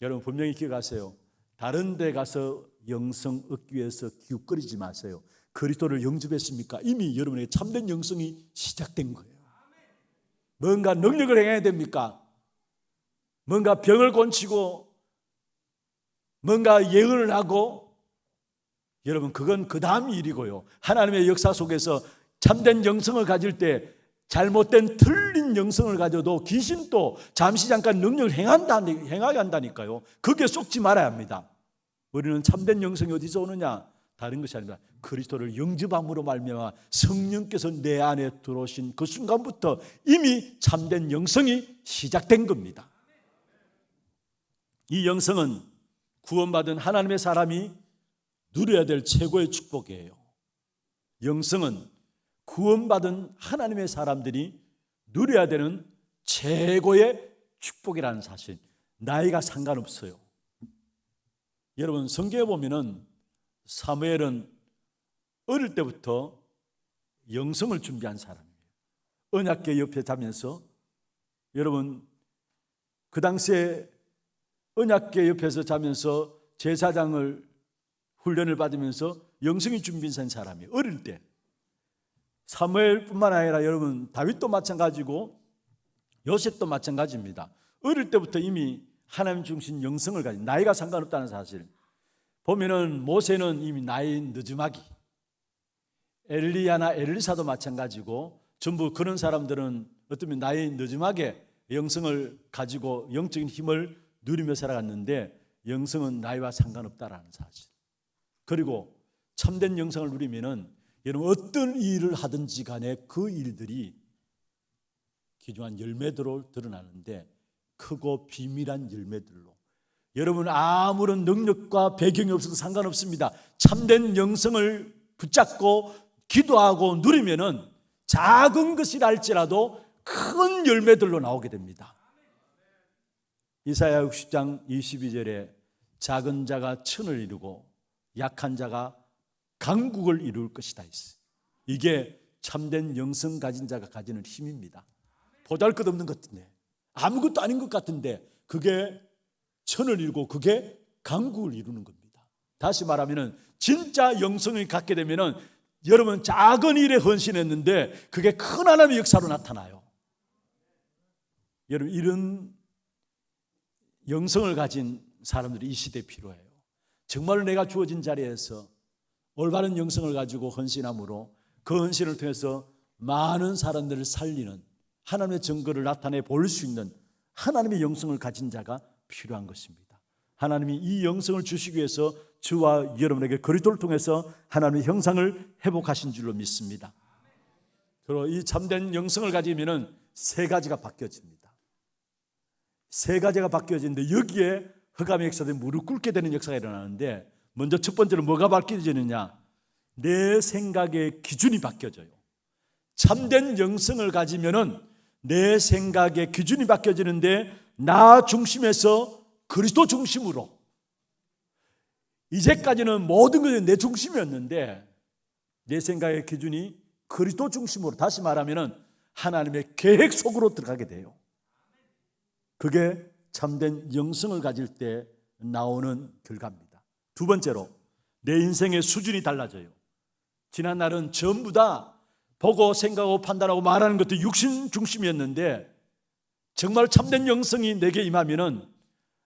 여러분 분명히 기억하세요. 다른 데 가서 영성 얻기 위해서 기웃거리지 마세요. 그리스도를 영접했습니까? 이미 여러분에게 참된 영성이 시작된 거예요. 뭔가 능력을 행해야 됩니까? 뭔가 병을 고치고 뭔가 예언을 하고, 여러분 그건 그 다음 일이고요. 하나님의 역사 속에서 참된 영성을 가질 때 잘못된 틀린 영성을 가져도 귀신도 잠시 잠깐 능력을 행하게 한다니까요. 그게 쏙지 말아야 합니다. 우리는 참된 영성이 어디서 오느냐? 다른 것이 아닙니다. 그리스도를 영접함으로 말미암아 성령께서 내 안에 들어오신 그 순간부터 이미 참된 영성이 시작된 겁니다. 이 영성은 구원받은 하나님의 사람이 누려야 될 최고의 축복이에요. 영성은 구원받은 하나님의 사람들이 누려야 되는 최고의 축복이라는 사실, 나이가 상관없어요. 여러분 성경에 보면은 사무엘은 어릴 때부터 영성을 준비한 사람이에요. 언약궤 옆에 자면서, 여러분 그 당시에 언약궤 옆에서 자면서 제사장을 훈련을 받으면서 영성이 준비된 사람이에요. 어릴 때. 사무엘뿐만 아니라 여러분 다윗도 마찬가지고 요셉도 마찬가지입니다. 어릴 때부터 이미 하나님 중심 영성을 가진, 나이가 상관없다는 사실. 보면은 모세는 이미 나이 늦음하기, 엘리야나 엘리사도 마찬가지고 전부 그런 사람들은 어쩌면 나이 늦음하게 영성을 가지고 영적인 힘을 누리며 살아갔는데 영성은 나이와 상관없다라는 사실. 그리고 참된 영성을 누리면은 여러분 어떤 일을 하든지 간에 그 일들이 귀중한 열매들로 드러나는데 크고 비밀한 열매들로 여러분 아무런 능력과 배경이 없어도 상관없습니다. 참된 영성을 붙잡고 기도하고 누리면은 작은 것이라 할지라도 큰 열매들로 나오게 됩니다. 이사야 60장 22절에 작은 자가 천을 이루고 약한 자가 강국을 이룰 것이다 했어요. 이게 참된 영성 가진 자가 가지는 힘입니다. 보잘것없는 것 같은데 아무것도 아닌 것 같은데 그게 천을 이루고 그게 강국을 이루는 겁니다. 다시 말하면 진짜 영성을 갖게 되면 여러분 작은 일에 헌신했는데 그게 큰 하나님의 역사로 나타나요. 여러분 이런 영성을 가진 사람들이 이 시대에 필요해요. 정말로 내가 주어진 자리에서 올바른 영성을 가지고 헌신함으로 그 헌신을 통해서 많은 사람들을 살리는 하나님의 증거를 나타내 볼 수 있는 하나님의 영성을 가진 자가 필요한 것입니다. 하나님이 이 영성을 주시기 위해서 주와 여러분에게 그리스도를 통해서 하나님의 형상을 회복하신 줄로 믿습니다. 그리고 이 참된 영성을 가지면 세 가지가 바뀌어집니다. 세 가지가 바뀌어지는데 여기에 흑암의 역사들이 무릎 꿇게 되는 역사가 일어나는데 먼저 첫 번째로 뭐가 바뀌어지느냐? 내 생각의 기준이 바뀌어져요. 참된 영성을 가지면은 내 생각의 기준이 바뀌어지는데 나 중심에서 그리스도 중심으로 이제까지는 모든 것이 내 중심이었는데 내 생각의 기준이 그리스도 중심으로 다시 말하면은 하나님의 계획 속으로 들어가게 돼요. 그게 참된 영성을 가질 때 나오는 결과입니다. 두 번째로 내 인생의 수준이 달라져요. 지난 날은 전부 다 보고 생각하고 판단하고 말하는 것도 육신 중심이었는데 정말 참된 영성이 내게 임하면은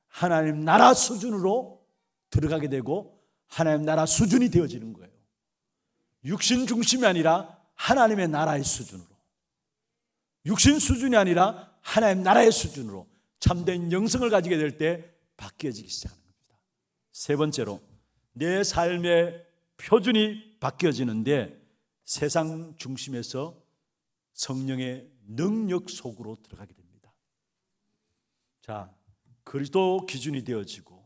하나님 나라 수준으로 들어가게 되고 하나님 나라 수준이 되어지는 거예요. 육신 중심이 아니라 하나님의 나라의 수준으로, 육신 수준이 아니라 하나님 나라의 수준으로 참된 영성을 가지게 될 때 바뀌어지기 시작하는 겁니다. 세 번째로 내 삶의 표준이 바뀌어지는데 세상 중심에서 성령의 능력 속으로 들어가게 됩니다. 자, 그리스도 기준이 되어지고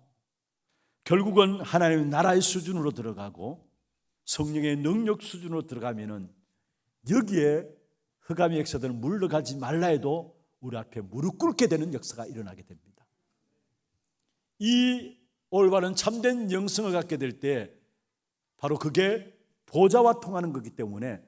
결국은 하나님의 나라의 수준으로 들어가고 성령의 능력 수준으로 들어가면은 여기에 흑암의 역사들은 물러가지 말라 해도 우리 앞에 무릎 꿇게 되는 역사가 일어나게 됩니다. 이 올바른 참된 영성을 갖게 될 때 바로 그게 보좌와 통하는 거기 때문에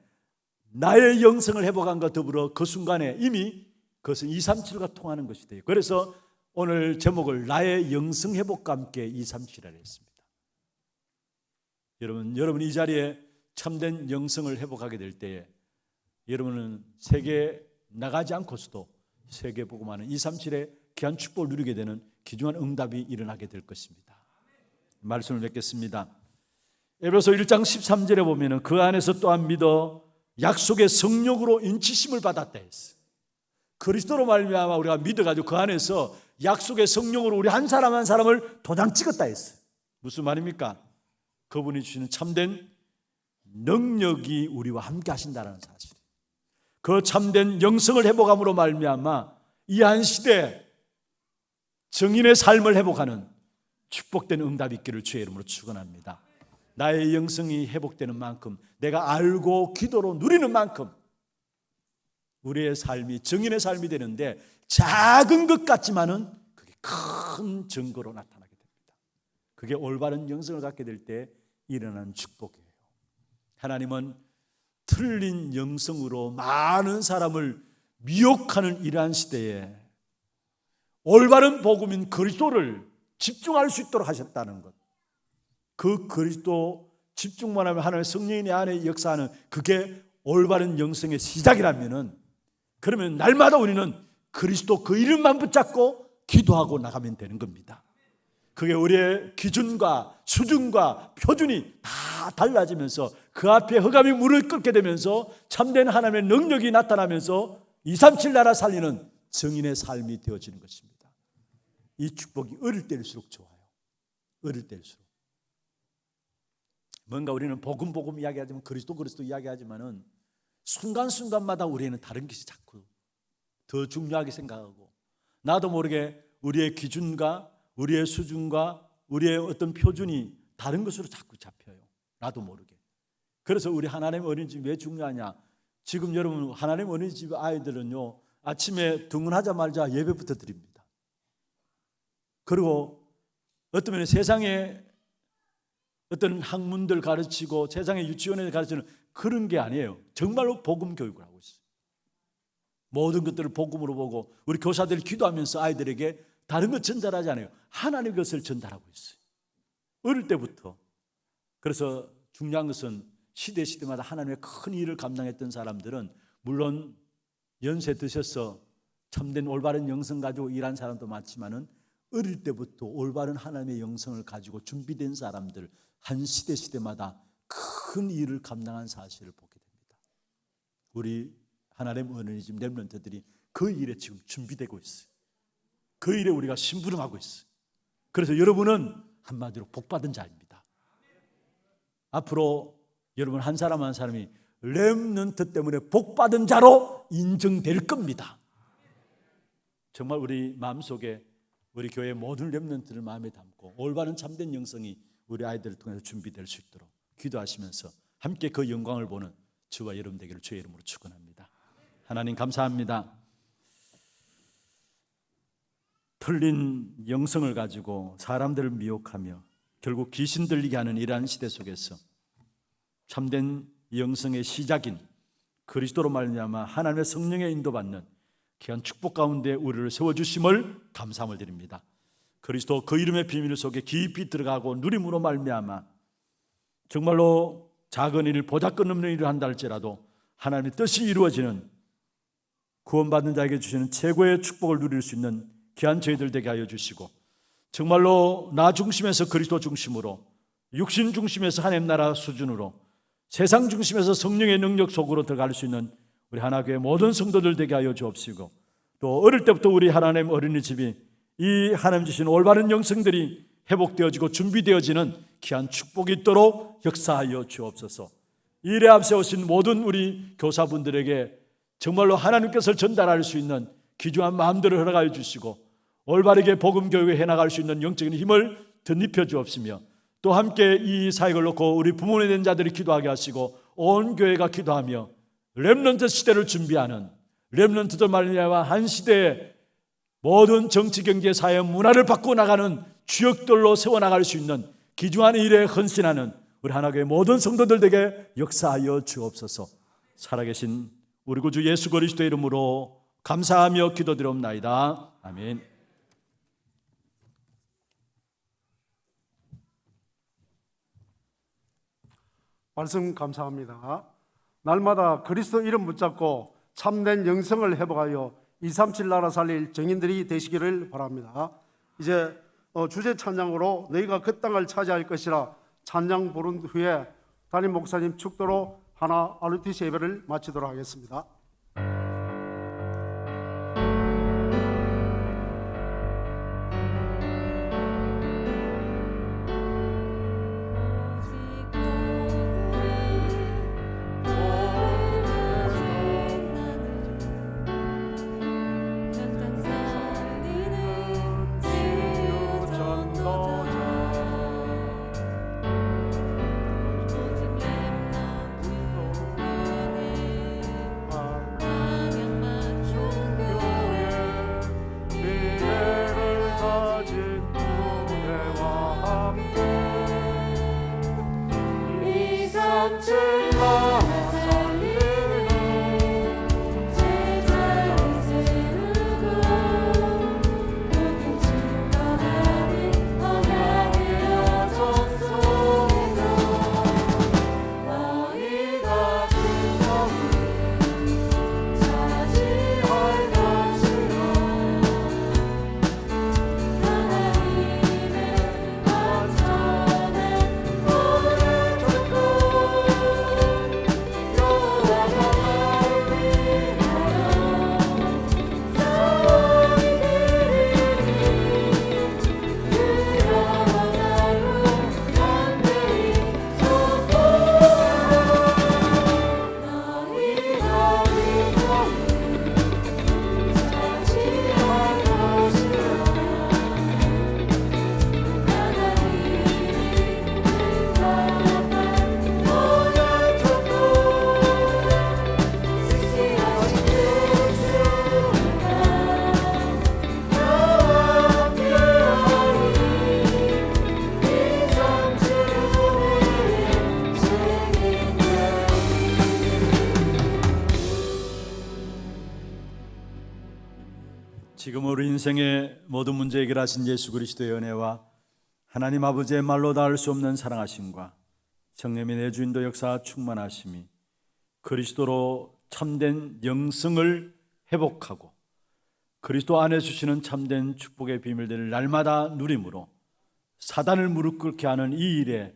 나의 영성을 회복한과 더불어 그 순간에 이미 그것은 237과 통하는 것이 돼요. 그래서 오늘 제목을 나의 영성 회복과 함께 237이라 했습니다. 여러분 이 자리에 참된 영성을 회복하게 될 때에 여러분은 세계에 나가지 않고서도 세계 복음하는 237의 귀한 축복을 누리게 되는 귀중한 응답이 일어나게 될 것입니다. 말씀을 맺겠습니다. 에베소 1장 13절에 보면은 그 안에서 또한 믿어 약속의 성령으로 인치심을 받았다 했어요. 그리스도로 말미암아 우리가 믿어가지고 그 안에서 약속의 성령으로 우리 한 사람 한 사람을 도장 찍었다 했어요. 무슨 말입니까? 그분이 주시는 참된 능력이 우리와 함께 하신다는 사실. 그 참된 영성을 회복함으로 말미암아 이 한 시대 정인의 삶을 회복하는 축복된 응답이 있기를 주의 이름으로 축원합니다. 나의 영성이 회복되는 만큼 내가 알고 기도로 누리는 만큼 우리의 삶이 정인의 삶이 되는데 작은 것 같지만은 그게 큰 증거로 나타나게 됩니다. 그게 올바른 영성을 갖게 될 때 일어나는 축복이에요. 하나님은 틀린 영성으로 많은 사람을 미혹하는 이러한 시대에 올바른 복음인 그리스도를 집중할 수 있도록 하셨다는 것. 그 그리스도 집중만 하면 하나님의 성령이 내 안에 역사하는 그게 올바른 영성의 시작이라면은 그러면 날마다 우리는 그리스도 그 이름만 붙잡고 기도하고 나가면 되는 겁니다. 그게 우리의 기준과 수준과 표준이 다 달라지면서 그 앞에 흑암이 물을 끓게 되면서 참된 하나님의 능력이 나타나면서 237 나라 살리는 정인의 삶이 되어지는 것입니다. 이 축복이 어릴 때일수록 좋아요. 어릴 때일수록. 뭔가 우리는 복음 이야기하지만 그리스도 이야기하지만은 순간순간마다 우리는 다른 것이 자꾸 더 중요하게 생각하고 나도 모르게 우리의 기준과 우리의 수준과 우리의 어떤 표준이 다른 것으로 자꾸 잡혀요. 나도 모르게. 그래서 우리 하나님 어린이집이 왜 중요하냐? 지금 여러분 하나님 어린이집 아이들은요 아침에 등원하자마자 예배부터 드립니다. 그리고 어떤 면에 세상에 어떤 학문들 가르치고 세상의 유치원에 가르치는 그런 게 아니에요. 정말로 복음 교육을 하고 있어요. 모든 것들을 복음으로 보고 우리 교사들이 기도하면서 아이들에게 다른 것 전달하지 않아요. 하나님의 것을 전달하고 있어요. 어릴 때부터. 그래서 중요한 것은 시대마다 하나님의 큰 일을 감당했던 사람들은 물론 연세 드셔서 참된 올바른 영성 가지고 일한 사람도 많지만은 어릴 때부터 올바른 하나님의 영성을 가지고 준비된 사람들 한 시대마다 큰 일을 감당한 사실을 보게 됩니다. 우리 하나님 어린이집 렘넌트들이 그 일에 지금 준비되고 있어요. 그 일에 우리가 심부름하고 있어요. 그래서 여러분은 한마디로 복받은 자입니다. 앞으로 여러분 한 사람 한 사람이 렘넌트 때문에 복받은 자로 인정될 겁니다. 정말 우리 마음속에 우리 교회 모든 렘넌트를 마음에 담고 올바른 참된 영성이 우리 아이들을 통해서 준비될 수 있도록 기도하시면서 함께 그 영광을 보는 저와 여러분 되기를 주의 이름으로 축원합니다. 하나님 감사합니다. 틀린 영성을 가지고 사람들을 미혹하며 결국 귀신 들리게 하는 이러한 시대 속에서 참된 영성의 시작인 그리스도로 말미암아 하나님의 성령의 인도받는 귀한 축복 가운데 우리를 세워주심을 감사함을 드립니다. 그리스도 그 이름의 비밀 속에 깊이 들어가고 누림으로 말미암아 정말로 작은 일 보잘것없는 일을 한다 할지라도 하나님의 뜻이 이루어지는 구원받는 자에게 주시는 최고의 축복을 누릴 수 있는 귀한 저희들 되게 하여 주시고 정말로 나 중심에서 그리스도 중심으로 육신 중심에서 하나님 나라 수준으로 세상 중심에서 성령의 능력 속으로 들어갈 수 있는 우리 하나교회 모든 성도들 되게 하여 주옵시고 또 어릴 때부터 우리 하나님 어린이집이 이 하나님 주신 올바른 영성들이 회복되어지고 준비되어지는 귀한 축복이 있도록 역사하여 주옵소서. 이 일에 앞세우신 모든 우리 교사분들에게 정말로 하나님께서 전달할 수 있는 귀중한 마음들을 허락하여 주시고 올바르게 복음 교육에 해나갈 수 있는 영적인 힘을 덧입혀 주옵시며 또 함께 이 사역을 놓고 우리 부모님 된 자들이 기도하게 하시고 온 교회가 기도하며 렘넌트 시대를 준비하는 렘넌트들 말미암아 한 시대에 모든 정치, 경제, 사회, 문화를 바꾸어 나가는 주역들로 세워나갈 수 있는 귀중한 일에 헌신하는 우리 하나교회 모든 성도들에게 역사하여 주옵소서. 살아계신 우리 구주 예수 그리스도의 이름으로 감사하며 기도드리옵나이다. 아멘. 말씀 감사합니다. 날마다 그리스도 이름 붙잡고 참된 영성을 회복하여 237 나라 살릴 정인들이 되시기를 바랍니다. 이제 주제 찬양으로 너희가 그 땅을 차지할 것이라 찬양 부른 후에 담임 목사님 축도로 하나 RUTC 예배를 마치도록 하겠습니다. 지금 우리 인생의 모든 문제 해결하신 예수 그리스도의 은혜와 하나님 아버지의 말로 닿을 수 없는 사랑하심과 성령의 내주인도 역사 충만하심이 그리스도로 참된 영성을 회복하고 그리스도 안에 주시는 참된 축복의 비밀들을 날마다 누림으로 사단을 무릎 꿇게 하는 이 일에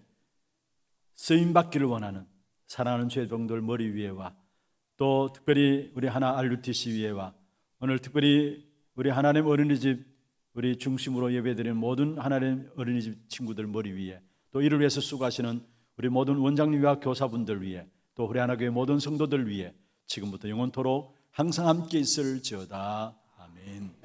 쓰임받기를 원하는 사랑하는 죄종들 머리 위에와 또 특별히 우리 하나 RUTC 위에와 오늘 특별히 우리 하나님 어린이집 우리 중심으로 예배드리는 모든 하나님 어린이집 친구들 머리 위에 또 이를 위해서 수고하시는 우리 모든 원장님과 교사분들 위에 또 우리 하나교회 모든 성도들 위에 지금부터 영원토록 항상 함께 있을지어다. 아멘.